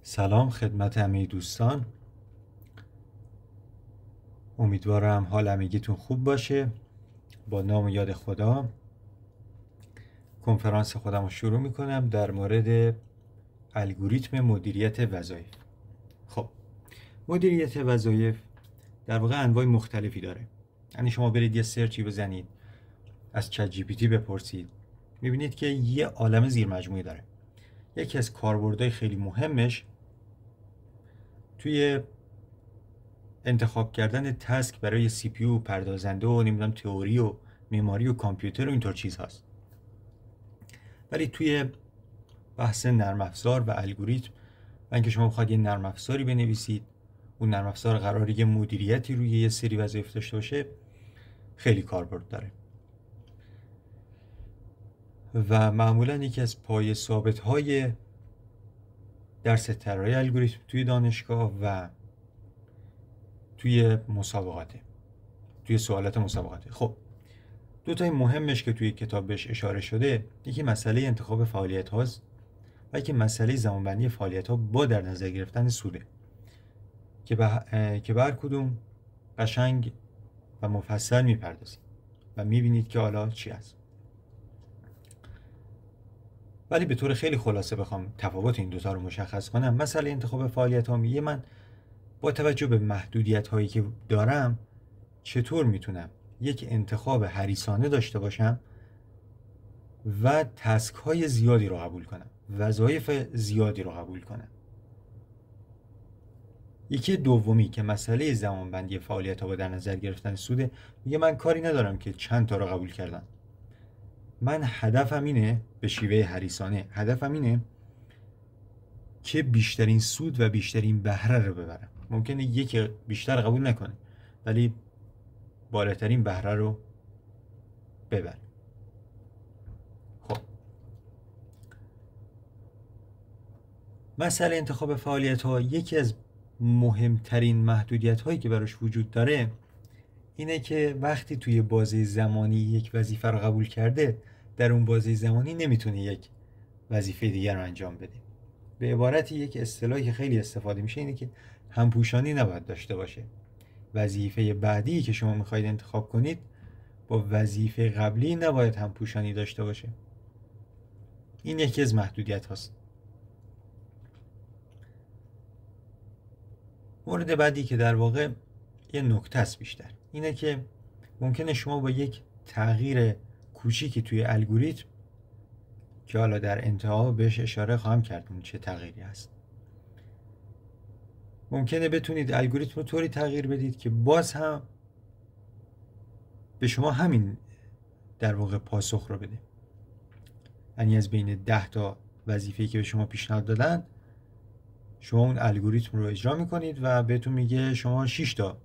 سلام خدمت همه دوستان. امیدوارم حال همگیتون خوب باشه. با نام و یاد خدا کنفرانس خودم رو شروع میکنم در مورد الگوریتم مدیریت وظایف. خب، مدیریت وظایف در واقع انواع مختلفی داره. یعنی شما برید یه سرچی بزنید، از چت جی پی تی بپرسید، میبینید که یه عالم زیر مجموعه داره. یکی از کاربردهای خیلی مهمش توی انتخاب کردن تسک برای سی پی یو، پردازنده و نمیدونم تئوری و معماری و کامپیوتر و اینطور چیز هست. ولی توی بحث نرم افزار و الگوریتم و اینکه شما بخواید یه نرم افزاری بنویسید، اون نرم افزار قراره یه مدیریتی روی یه سری وظایف داشته باشه، خیلی کاربرد داره و معمولا یکی از پایه ثابت های درس طراحی الگوریتم توی دانشگاه و توی مسابقاته، توی سوالات مسابقاته. خب، دو تای مهمش که توی کتاب بهش اشاره شده، یکی مسئله انتخاب فعالیت هاست و یکی مسئله زمانبندی فعالیت ها با در نظر گرفتن سوده که به هر کدوم قشنگ و مفصل میپردازید و میبینید که حالا چی هست. ولی به طور خیلی خلاصه بخوام تفاوت این دوتا رو مشخص کنم، مسئله انتخاب فعالیت ها میگه من با توجه به محدودیت هایی که دارم چطور میتونم یک انتخاب حریصانه داشته باشم و تسک های زیادی رو قبول کنم، وظایف زیادی رو قبول کنم. یکی دومی که مسئله زمانبندی فعالیت ها با در نظر گرفتن سوده، میگه من کاری ندارم که چند تا رو قبول کردم، من هدفم اینه، به شیوه حریصانه هدفم اینه که بیشترین سود و بیشترین بهره رو ببرم. ممکنه یکی بیشتر قبول نکنه ولی بالاترین بهره رو ببر. خب، مسئله انتخاب فعالیت ها یکی از مهمترین محدودیت هایی که براش وجود داره اینه که وقتی توی بازه زمانی یک وظیفه رو قبول کرده، در اون بازه زمانی نمیتونه یک وظیفه دیگر رو انجام بده. به عبارتی یک اصطلاحی که خیلی استفاده میشه اینه که همپوشانی نباید داشته باشه. وظیفه بعدی که شما میخواید انتخاب کنید با وظیفه قبلی نباید همپوشانی داشته باشه. این یکی از محدودیت هاست. مورد بعدی که در واقع یه نکته است بیشتر، اینه که ممکنه شما با یک تغییر کوچیکی توی الگوریتم که حالا در انتها بهش اشاره خواهم کرد اون چه تغییری هست، ممکنه بتونید الگوریتم رو طوری تغییر بدید که باز هم به شما همین در واقع پاسخ رو بده. یعنی از بین 10 تا وظیفه‌ای که به شما پیشنهاد دادن، شما اون الگوریتم رو اجرا میکنید و بهتون میگه شما 6 تا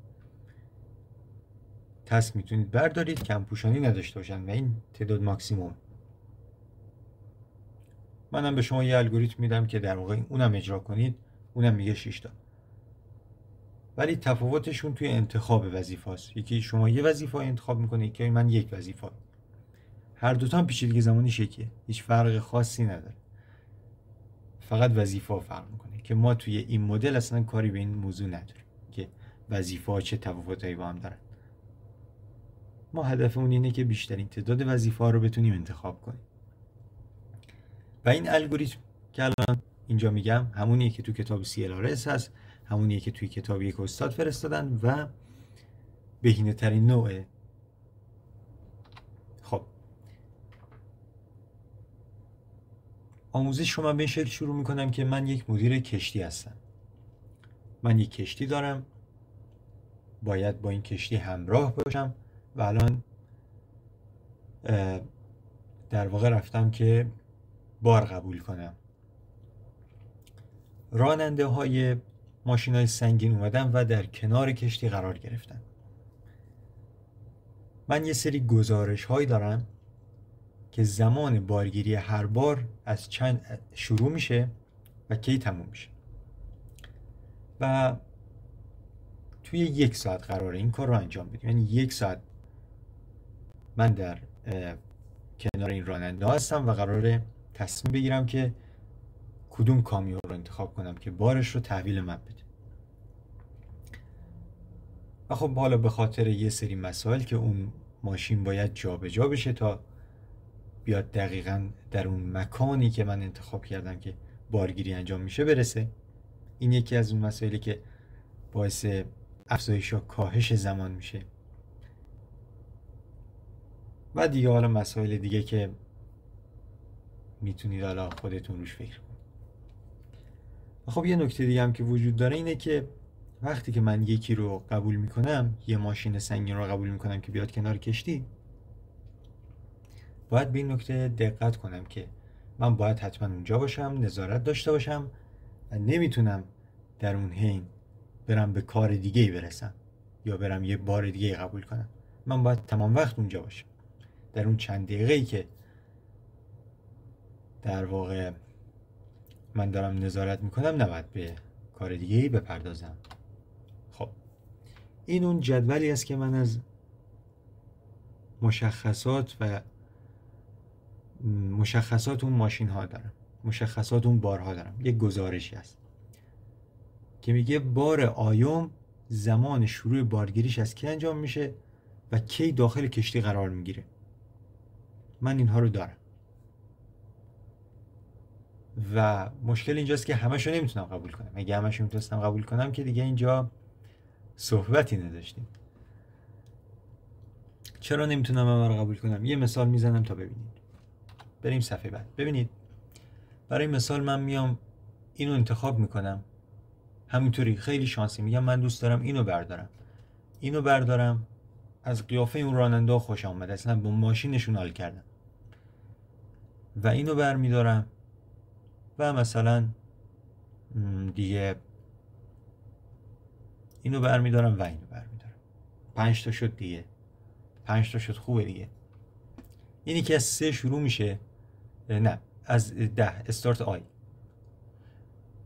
تسک میتونید بردارید که همپوشانی نداشته باشن و این تعداد ماکسیموم. منم به شما یه الگوریتم میدم که در واقع اونم اجرا کنید، اونم میگه 6 تا. ولی تفاوتشون توی انتخاب وظیفه است. یکی شما یه وظیفه انتخاب میکنه، یکی من یک وظیفه. هر دوتا هم پیچیدگی زمانیش یکیه، هیچ فرق خاصی نداره، فقط وظیفه فرق میکنه که ما توی این مدل اصلا کاری به این موضوع نداریم که وظیفه ها چه تفاوتایی با هم دارن. ما هدفمون اینه که بیشترین تعداد وظیفه ها رو بتونیم انتخاب کنیم و این الگوریتم که الان اینجا میگم همونیه که تو کتاب CLRS هست، همونیه که توی کتاب یک استاد فرستادن و بهینه ترین نوعه. خب، آموزش رو من به این شکل شروع میکنم که من یک مدیر کشتی هستم. من یک کشتی دارم، باید با این کشتی همراه باشم و الان در واقع رفتم که بار قبول کنم. راننده های ماشین های سنگین اومدن و در کنار کشتی قرار گرفتن. من یه سری گزارش هایی دارم که زمان بارگیری هر بار از چند شروع میشه و کی تموم میشه و توی 1 ساعت قراره این کار رو انجام بدیم. یعنی 1 ساعت من در کنار این راننده هستم و قراره تصمیم بگیرم که کدوم کامیون رو انتخاب کنم که بارش رو تحویل من بده. و خب حالا به خاطر یه سری مسائل که اون ماشین باید جابجا بشه تا بیاد دقیقاً در اون مکانی که من انتخاب کردم که بارگیری انجام میشه برسه. این یکی از اون مسائلی که باعث افزایش یا کاهش زمان میشه. و دیگه حالا مسائل دیگه که میتونید حالا خودتون روش فکر کنید. خب یه نکته دیگه هم که وجود داره اینه که وقتی که من یکی رو قبول میکنم، یه ماشین سنگین رو قبول میکنم که بیاد کنار کشتی، باید به این نکته دقت کنم که من باید حتما اونجا باشم، نظارت داشته باشم و نمیتونم در اون حین برم به کار دیگه‌ای برسم یا برم یه بار دیگه قبول کنم. من باید تمام وقت اونجا باشم. در اون چند دقیقه‌ای که در واقع من دارم نظارت میکنم نباید به کار دیگه‌ای بپردازم. خب این اون جدولی است که من از مشخصات اون ماشین ها دارم، مشخصات اون بارها دارم. یک گزارشی هست که میگه بار آیوم زمان شروع بارگیریش از کی انجام میشه و کی داخل کشتی قرار میگیره. من اینها رو دارم و مشکل اینجاست که همشو نمیتونم قبول کنم. اگه همشو میتونستم قبول کنم که دیگه اینجا صحبتی نداشتیم. چرا نمیتونم همه رو قبول کنم؟ یه مثال میزنم تا ببینید. بریم صفحه بعد. ببینید برای مثال من میام اینو انتخاب میکنم، همینطوری خیلی شانسی میگم من دوست دارم اینو بردارم. از قیافه اون راننده خوش آمد، اصلا با ماشینشون حال کردم و اینو برمیدارم و مثلا دیگه اینو برمیدارم و اینو برمیدارم. 5 تا شد دیگه، 5 تا شد. خوبه دیگه. اینی که از 3 شروع میشه، نه از 10 استارت آی.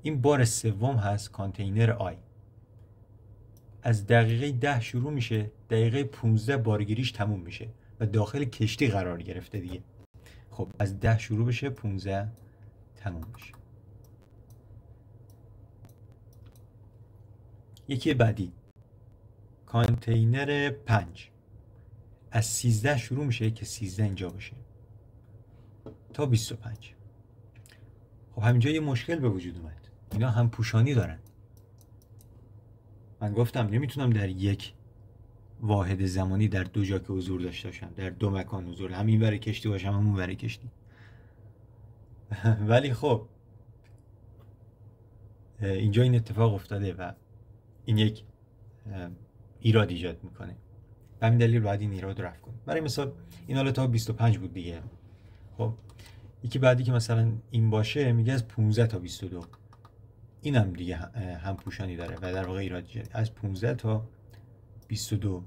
این بار سوم هست، کانتینر آی. از دقیقه 10 شروع میشه، دقیقه 15 بارگیریش تموم میشه و داخل کشتی قرار گرفته دیگه. خب از 10 شروع بشه 15 تموم میشه. یکی بعدی کانتینر 5 از 13 شروع میشه که 13 اینجا باشه تا 25. خب همینجا یه مشکل به وجود اومد. اینا هم پوشانی دارن. من گفتم نمیتونم در یک واحد زمانی در دو جا که حضور داشته باشم، در دو مکان حضور، هم این ور کشتی باشم هم اون ور کشتی. ولی خب اینجا این اتفاق افتاده و این یک ایراد ایجاد میکنه. به همین دلیل باید این ایراد رفع کنیم. برای مثال این حالا تا 25 بود دیگه. خب یکی بعدی که مثلا این باشه میگه از 15 تا 22. اینم دیگه هم پوشانی داره و در واقع ایراد ایجاد. از 15 تا 22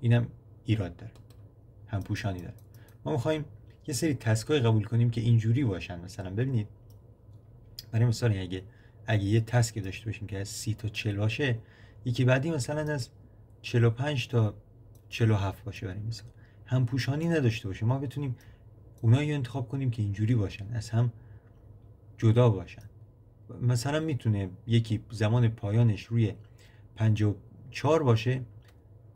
اینم ایراد داره، هم پوشانی داره. ما میخوایم یه سری تسکای قبول کنیم که اینجوری باشن. مثلا ببینید برای مثال اگه یه تسک داشته باشیم که از 30 تا 40 باشه، یکی بعدی مثلا از 45 تا 47 باشه، برای مثال هم پوشانی نداشته باشه، ما بتونیم اونایی رو انتخاب کنیم که اینجوری باشن، از هم جدا باشن. مثلا میتونه یکی زمان پایانش روی 54 باشه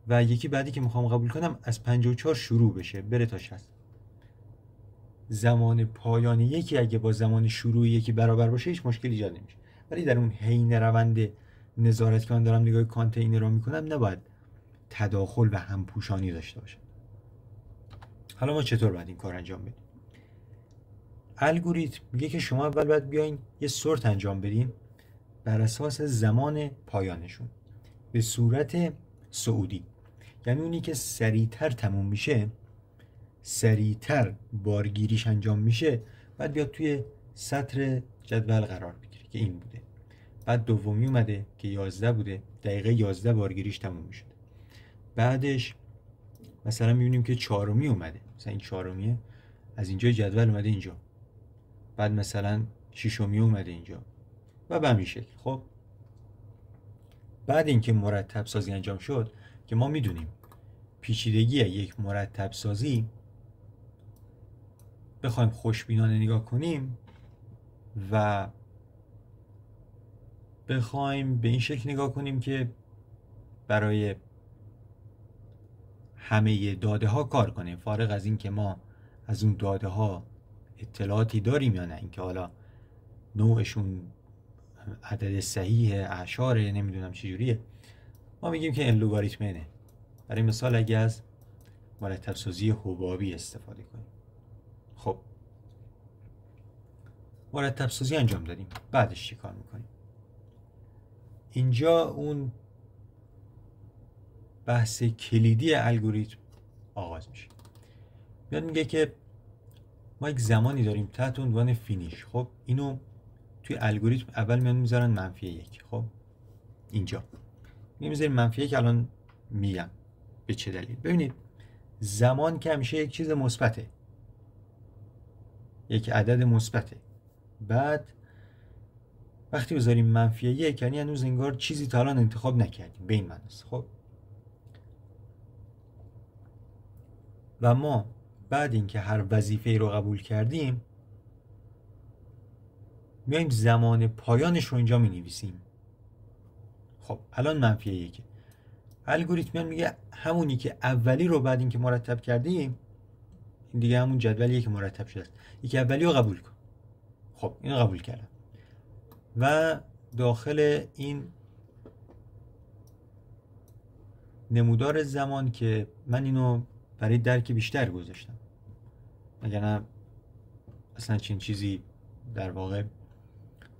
و یکی بعدی که میخوام قبول کنم از 54 شروع بشه بره تا 60. زمان پایان یکی اگه با زمان شروع یکی برابر باشه هیچ مشکلی ایجاد نمیشه. ولی در اون حین روند نظارت که من دارم نگاه کانتینر رو میکنم نباید تداخل و همپوشانی داشته باشه. حالا ما چطور باید این کار انجام بدیم؟ الگوریتم میگه که شما اول باید بیاین یه سورت انجام بدین بر اساس زمان پایانشون به صورت صعودی. یعنی اونی که سریعتر تموم میشه، سریعتر بارگیریش انجام میشه، بعد بیاد توی سطر جدول قرار بگیره که این بوده. بعد دومی اومده که 11 بوده، دقیقه 11 بارگیریش تموم میشد. بعدش مثلا میبینیم که چهارمی اومده، مثلا این چهارمیه از اینجا جدول اومده اینجا. بعد مثلا ششمی اومده اینجا و به همین شکل. خب بعد اینکه مرتب سازی انجام شد که ما میدونیم پیچیدگی یک مرتب سازی بخوایم خوشبینانه نگاه کنیم و بخوایم به این شکل نگاه کنیم که برای همه داده ها کار کنه، فارغ از این که ما از اون داده ها اطلاعاتی داریم یا نه، اینکه حالا نوعشون عدد صحیح، اعشار، نمیدونم چجوریه، ما میگیم که این لوگاریتم نه. برای مثال اگه از مرتب سازی حبابی استفاده کنیم، خب مرتب سازی انجام دادیم، بعدش چی کار میکنیم؟ اینجا اون بحث کلیدی الگوریتم آغاز میشه. میاد میگه که ما یک زمانی داریم تحت عنوان فینیش. خب اینو توی الگوریتم اول میان میذارن -1. خب اینجا میذاریم -1. الان میگم به چه دلیل. ببینید زمان که همیشه یک چیز مثبته، یک عدد مثبته. بعد وقتی بذاریم -1 یعنی هنوز انگار چیزی تا الان انتخاب نکردیم، به این معنی است. خب و ما بعد اینکه هر وظیفه رو قبول کردیم میایم زمان پایانش رو اینجا می نویسیم. خب الان -1. الگوریتم میگه همونی که اولی رو بعد اینکه مرتب کردیم، این دیگه همون جدولیه که مرتب شده است، یکی اولی رو قبول کن. خب اینو قبول کردم و داخل این نمودار زمان که من اینو برای درک بیشتر گذاشتم، وگرنه اصلا چنین چیزی در واقع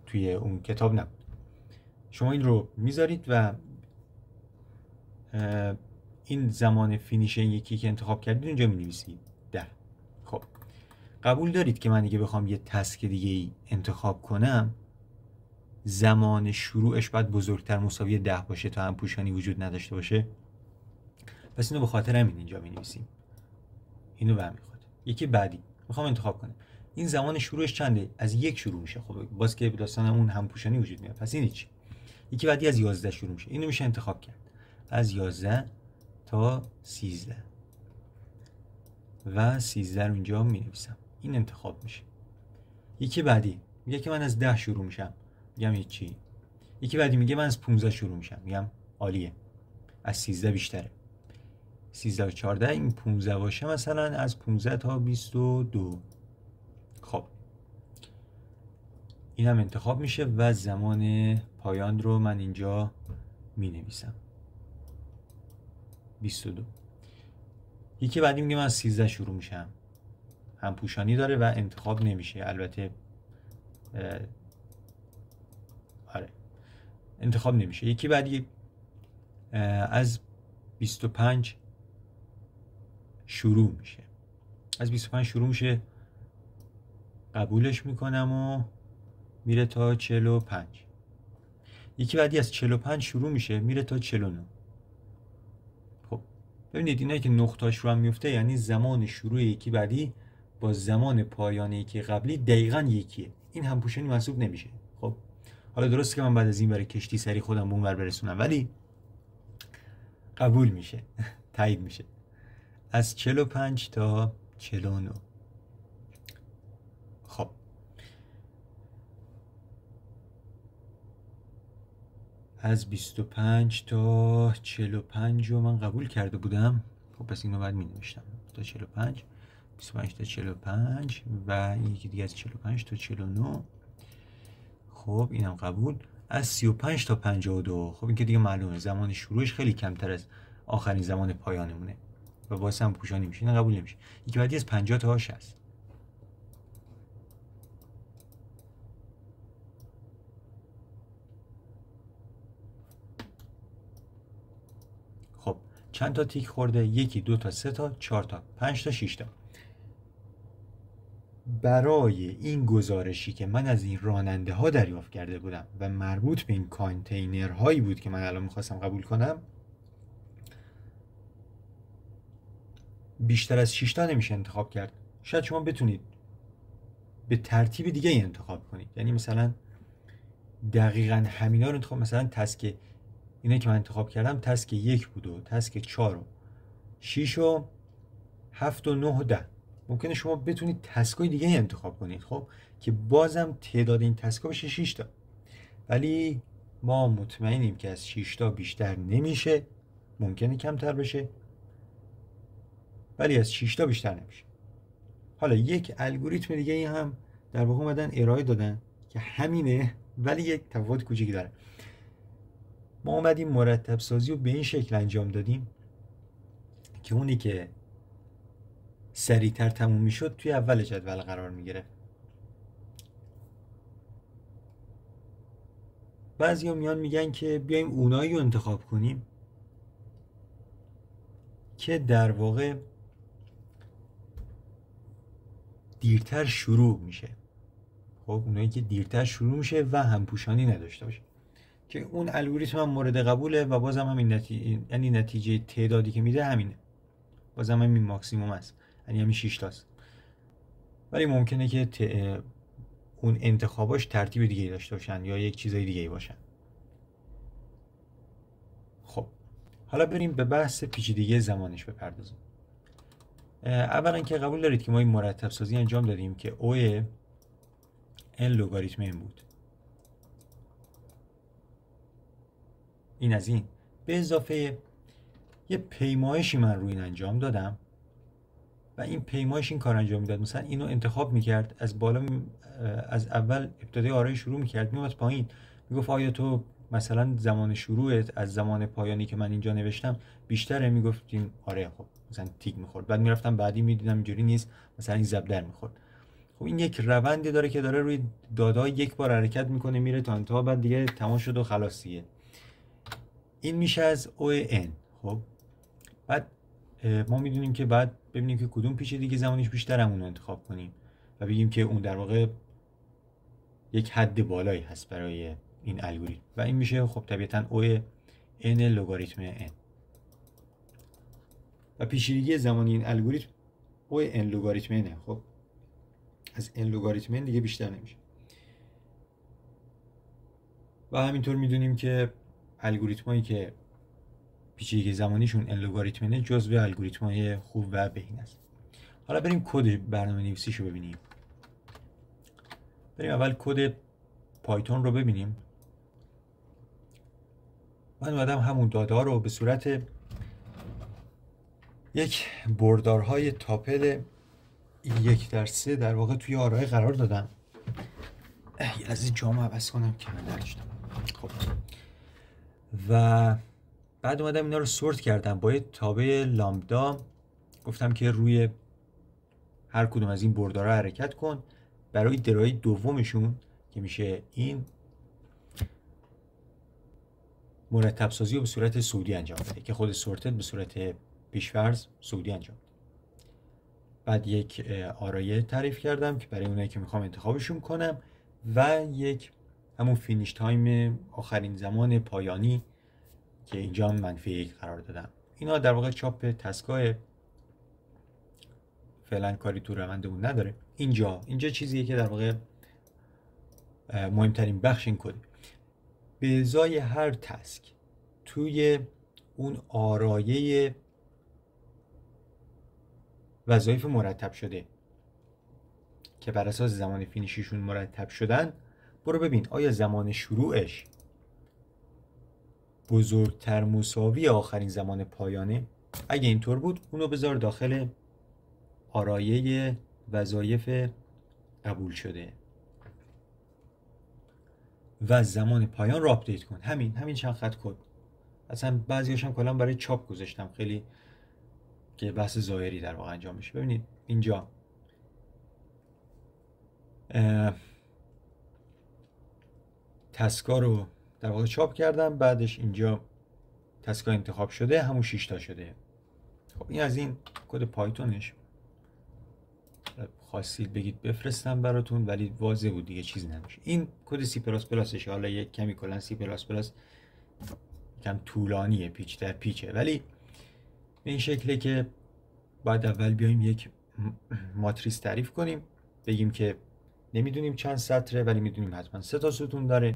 توی اون کتاب نبود. شما این رو میذارید و این زمان فینیش این یکی که انتخاب کردید اینجا می‌نویسید 10. خب قبول دارید که من دیگه بخوام یه تسک دیگه ای انتخاب کنم زمان شروعش باید بزرگتر مساوی 10 باشه تا هم پوشانی وجود نداشته باشه؟ پس اینو به خاطر همین اینجا می‌نویسیم. اینو به همین خاطر. یکی بعدی میخوام انتخاب کنم، این زمان شروعش چنده؟ از 1 شروع میشه. خب باز که داستان اون هم پوشانی وجود میاد، پس این چی؟ یکی بعدی از 11 شروع میشه. اینو میشه انتخاب کرد از 11 تا 13 و 13 رو اینجا می نویسم. این انتخاب میشه. یکی بعدی میگه که من از 10 شروع میشم، میگم هیچی. یکی بعدی میگه من از 15 شروع میشم، میگم عالیه، از 13 بیشتره. 13 و 14 این 15 باشه مثلا از 15 تا 22. خب این هم انتخاب میشه و زمان پایان رو من اینجا می نویسم 22. یکی بعدی میگه من از 13 شروع میشم، هم پوشانی داره و انتخاب نمیشه. البته آره انتخاب نمیشه. یکی بعدی از 25 شروع میشه، از 25 شروع میشه، قبولش میکنم و میره تا 45. یکی بعدی از 45 شروع میشه میره تا 49. خب ببینید اینایی که نقطه‌اش رو هم میفته یعنی زمان شروع یکی بعدی با زمان پایان یکی قبلی دقیقاً یکیه. این همپوشانی محسوب نمیشه. خب حالا درسته که من بعد از این برای کشتی سری خودم به اون ور برسونم، ولی قبول میشه تایید میشه. از 45 تا 49. خب از 25 تا 45 رو من قبول کرده بودم. خب پس اینو بعد می نوشتم تا 45، 25 تا 45 و یکی دیگه از 45 تا 49. خب اینم قبول. از 35 تا 52. خب این که دیگه معلومه زمان شروعش خیلی کمتر از آخرین زمان پایانمونه و واسه هم پوشانی میشه، این قبول نمیشه. یکی بعدی از 50 تا 60. خب چند تا تیک خورده؟ 1 2 تا 3 تا 4 تا 5 تا 6 تا. برای این گزارشی که من از این راننده ها دریافت کرده بودم و مربوط به این کانتینر هایی بود که من الان میخواستم قبول کنم، بیشتر از 6 تا نمیشه انتخاب کرد. شاید شما بتونید به ترتیب دیگه انتخاب کنید، یعنی مثلا دقیقاً همینا رو انتخاب، مثلا تسک اینه که من انتخاب کردم تسک 1 بود و تسک 4 و 6 و 7 و 9 و 10. ممکنه شما بتونید تسکای دیگه انتخاب کنید، خب که بازم تعداد این تسکا بشه 6 تا، ولی ما مطمئنیم که از 6 تا بیشتر نمیشه، ممکنه کمتر بشه ولی از 6 تا بیشتر نمیشه. حالا یک الگوریتم دیگه ای هم در واقع اومدن ارائه دادن که همینه ولی یک تفاوت کوچیکی داره. ما اومدیم مرتب سازی رو به این شکل انجام دادیم که اونی که سریعتر تموم میشد توی اول جدول قرار میگیره. بعضیا میان میگن که بیایم اونایی رو انتخاب کنیم که در واقع دیرتر شروع میشه. خب اونایی که دیرتر شروع میشه و همپوشانی نداشته باشه، که اون الگوریتم هم مورد قبوله و بازم همین نتیجه، یعنی نتیجه تعدادی که میده همینه، بازم همین ماکسیموم است، یعنی همین 6 تاست. ولی ممکنه که اون انتخاباش ترتیب دیگه داشته باشن یا یک چیزای دیگه باشن. خب حالا بریم به بحث پیچیدگی زمانش بپردازیم. اولا که قبول دارید که ما این مرتب سازی انجام دادیم که او n لگاریتم n بود. این از این به اضافه یه پیمایشی من روی این انجام دادم و این پیمایش این کار انجام میداد. مثلا اینو انتخاب میکرد، از بالا از اول ابتدای آرای شروع میکرد، میومد پایین میگفت آیا تو مثلا زمان شروعت از زمان پایانی که من اینجا نوشتم بیشتره؟ میگفتیم آره. خب مثلا تیک میخورد. بعد میرفتم بعدی میدیدم اینجوری نیست، مثلا این زبدر میخورد. خب این یک روندی داره که داره روی دادا یک بار حرکت میکنه میره تا انتها، بعد دیگه تمام شد و خلاص دیگه. این میشه از او n. خب بعد ما میدونیم که بعد ببینیم که کدوم پیچیدگی زمانش بیشتر همون رو انتخاب کنیم و بگیم که اون در واقع یک حد بالایی هست برای این الگوریتم و این میشه خب طبیعتاً او n لگاریتم n و پیچیدگی زمانی این الگوریتم او n لگاریتم n. خب از n لگاریتم n دیگه بیشتر نمیشه. و همینطور میدونیم که الگوریتمایی که پیچیدگی زمانیشون n لگاریتم n جزو الگوریتم‌های خوب و بهینه است. حالا بریم کد برنامه‌نویسیشو ببینیم. بریم اول کد پایتون رو ببینیم. من اومدم همون داده رو به صورت یک بردارهای تاپل 1/3 در واقع توی آرای قرار دادم. از این جامو عوض کنم که من داشتم. خب و بعد اومدم اینا رو سورت کردم با یه تابع لامدا. گفتم که روی هر کدوم از این بردارها حرکت کن برای درای دومشون که میشه این مرتب سازی رو به صورت سودی انجام بده که خود سورتد به صورت پیشفرض سودی انجام بده. بعد یک آرایه تعریف کردم که برای اونایی که میخوام انتخابشون کنم و یک همون فینیش تایم آخرین زمان پایانی که اینجا هم -1 قرار دادم. اینا در واقع چاپ تسکای فعلا کاری تو روندمون نداره. اینجا چیزیه که در واقع مهمترین بخش این کد. به ازای هر تسک توی اون آرایه وظایف مرتب شده که بر اساس زمان فینیشیشون مرتب شدن، برو ببین آیا زمان شروعش بزرگتر مساوی آخرین زمان پایانه. اگه اینطور بود اونو بذار داخل آرایه وظایف قبول شده و زمان پایان رو آپدیت کن. همین چند خط کد. اصلا بعضیاش هم کلا برای چاپ گذاشتم خیلی که بحث ظاهری در واقع انجام بشه. ببینید اینجا تسکا رو در واقع چاپ کردم، بعدش اینجا تسکا انتخاب شده همون 6 تا شده. خب این از این کد پایتونش. خواستید بگید بفرستم براتون ولی واضح بود دیگه چیزی نمیشه. این کد سی پلاس پلاسشه. حالا یک کمی کلا سی پلاس پلاس کم طولانیه، پیچ در پیچه، ولی به این شکله که بعد اول بیایم یک ماتریس تعریف کنیم، بگیم که نمیدونیم چند سطره ولی میدونیم حتما 3 تا ستون داره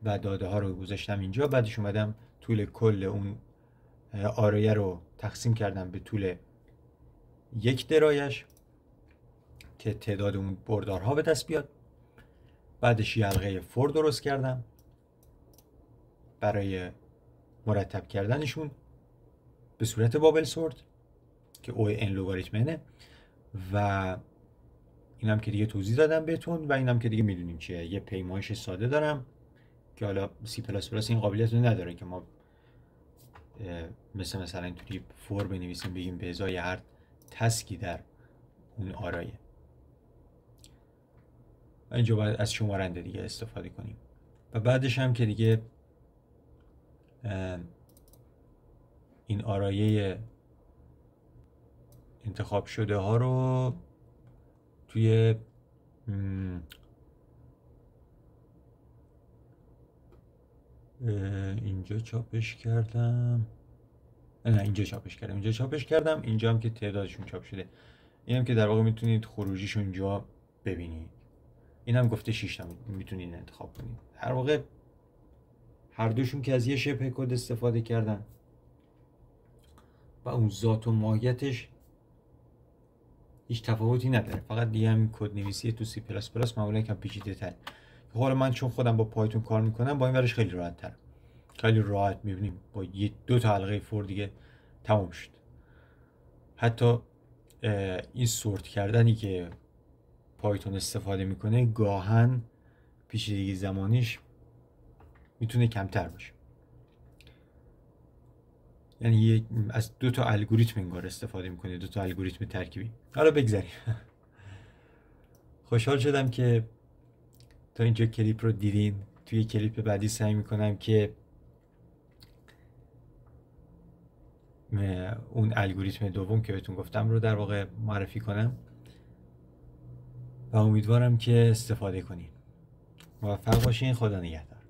و داده ها رو گذاشتم اینجا. بعدش اومدم طول کل اون آرایه رو تقسیم کردم به طول یک درایش که تعداد اون بردارها به دست بیاد. بعدش یلغه فور درست کردم برای مرتب کردنشون به صورت بابل سورت که او ان لوگاریتمنه و اینم که دیگه توضیح دادم بهتون و اینم که دیگه میدونیم چیه. یه پیمایش ساده دارم که حالا C++ این قابلیت رو نداره که ما مثلا اینطوری فور بنویسیم بگیم به ازای هر تسکی در اون آرایه. اینجا باید از شمارنده دیگه استفاده کنیم و بعدش هم که دیگه این آرایه انتخاب شده ها رو توی اینجا چاپش کردم. نه اینجا چاپش کردم. اینجا هم که تعدادشون چاپ شده. این هم که در واقع میتونید خروجیشو اینجا ببینید. این هم گفته 6 تا میتونید انتخاب کنید. در واقع هر دوشون که از یه شبه کد استفاده کردن و اون ذات و ماهیتش هیچ تفاوتی نداره. فقط دیگه همین کد نویسی تو C++ معمولا یکم پیچیده تر. حالا من چون خودم با پایتون کار میکنم با این ورش خیلی راحت تر. خیلی راحت میبینیم با یه دو تا حلقه فور دیگه تمام شد. حتی این سورت کردنی که پایتون استفاده میکنه گاهن پیچیدگی زمانیش میتونه کمتر باشه. یعنی از دو تا الگوریتم انگار استفاده میکنه، دو تا الگوریتم ترکیبی. حالا بگذاریم. خوشحال شدم که تا اینجا کلیپ رو دیدین. توی کلیپ بعدی سعی میکنم که اون الگوریتم دوم که بهتون گفتم رو در واقع معرفی کنم و امیدوارم که استفاده کنین. موفق باشین. خدا نگهدار.